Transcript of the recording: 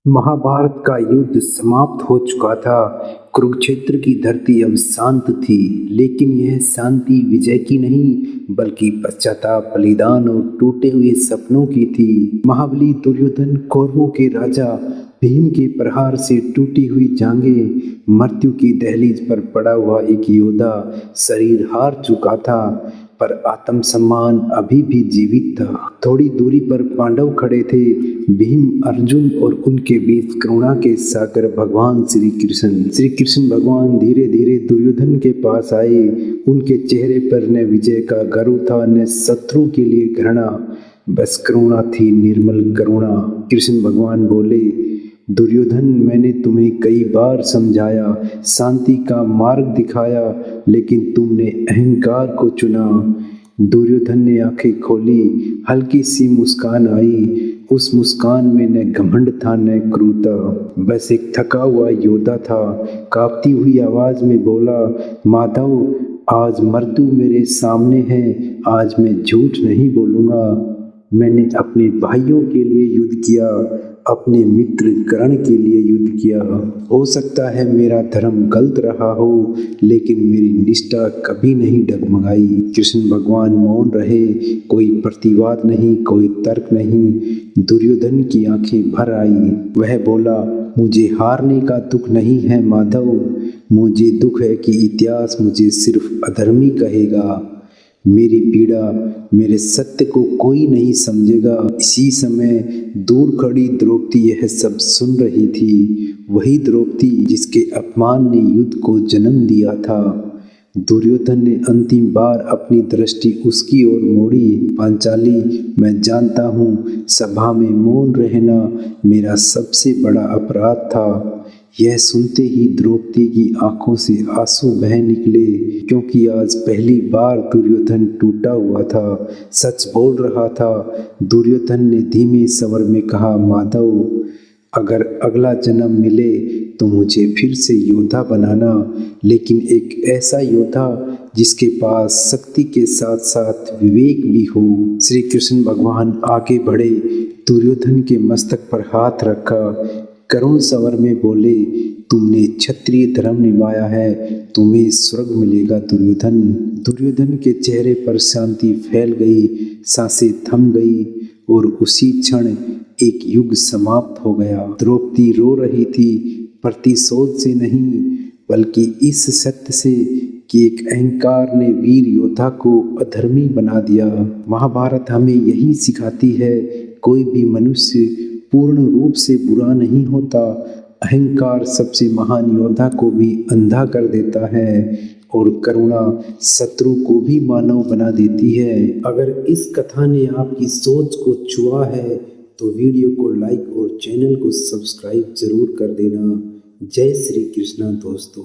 महाभारत का युद्ध समाप्त हो चुका था। कुरुक्षेत्र की धरती अब शांत थी, लेकिन यह शांति विजय की नहीं बल्कि पश्चाताप, बलिदान और टूटे हुए सपनों की थी। महाबली दुर्योधन, कौरवों के राजा भीम के प्रहार से टूटी हुई जांघें, मृत्यु की दहलीज पर पड़ा हुआ एक योद्धा शरीर हार चुका था, पर आत्मसम्मान अभी भी जीवित था। थोड़ी दूरी पर पांडव खड़े थे, भीम, अर्जुन और उनके बीच करुणा के सागर भगवान श्री कृष्ण भगवान धीरे धीरे दुर्योधन के पास आए। उनके चेहरे पर न विजय का गर्व था, न शत्रु के लिए घृणा, बस करुणा थी, निर्मल करुणा। कृष्ण भगवान बोले, दुर्योधन, मैंने तुम्हें कई बार समझाया, शांति का मार्ग दिखाया, लेकिन तुमने अहंकार को चुना। दुर्योधन ने आंखें खोली, हल्की सी मुस्कान आई। उस मुस्कान में न घमंड था न क्रूरता, बस एक थका हुआ योद्धा था। कांपती हुई आवाज में बोला, माधव, आज मृत्यु मेरे सामने है, आज मैं झूठ नहीं बोलूंगा। मैंने अपने भाइयों के लिए युद्ध किया, अपने मित्र कर्ण के लिए युद्ध किया। हो सकता है मेरा धर्म गलत रहा हो, लेकिन मेरी निष्ठा कभी नहीं डगमगाई। कृष्ण भगवान मौन रहे, कोई प्रतिवाद नहीं, कोई तर्क नहीं। दुर्योधन की आंखें भर आई। वह बोला, मुझे हारने का दुख नहीं है माधव, मुझे दुख है कि इतिहास मुझे सिर्फ अधर्मी कहेगा। मेरी पीड़ा, मेरे सत्य को कोई नहीं समझेगा। इसी समय दूर खड़ी द्रौपदी यह सब सुन रही थी, वही द्रौपदी जिसके अपमान ने युद्ध को जन्म दिया था। दुर्योधन ने अंतिम बार अपनी दृष्टि उसकी ओर मोड़ी। पांचाली, मैं जानता हूँ सभा में मौन रहना मेरा सबसे बड़ा अपराध था। यह सुनते ही द्रौपदी की आंखों से आंसू बह निकले, क्योंकि आज पहली बार दुर्योधन टूटा हुआ था, सच बोल रहा था। दुर्योधन ने धीमे स्वर में कहा, माधव, अगर अगला जन्म मिले तो मुझे फिर से योद्धा बनाना, लेकिन एक ऐसा योद्धा जिसके पास शक्ति के साथ साथ विवेक भी हो। श्री कृष्ण भगवान आगे बढ़े, दुर्योधन के मस्तक पर हाथ रखा, करुण स्वर में बोले, तुमने क्षत्रिय धर्म निभाया है, तुम्हें स्वर्ग मिलेगा दुर्योधन। दुर्योधन के चेहरे पर शांति फैल गई, सांसें थम गई और उसी क्षण एक युग समाप्त हो गया। द्रौपदी रो रही थी, प्रतिशोध से नहीं बल्कि इस सत्य से कि एक अहंकार ने वीर योद्धा को अधर्मी बना दिया। महाभारत हमें यही सिखाती है, कोई भी मनुष्य पूर्ण रूप से बुरा नहीं होता। अहंकार सबसे महान योद्धा को भी अंधा कर देता है और करुणा शत्रु को भी मानव बना देती है। अगर इस कथा ने आपकी सोच को छुआ है तो वीडियो को लाइक और चैनल को सब्सक्राइब जरूर कर देना। जय श्री कृष्णा दोस्तों।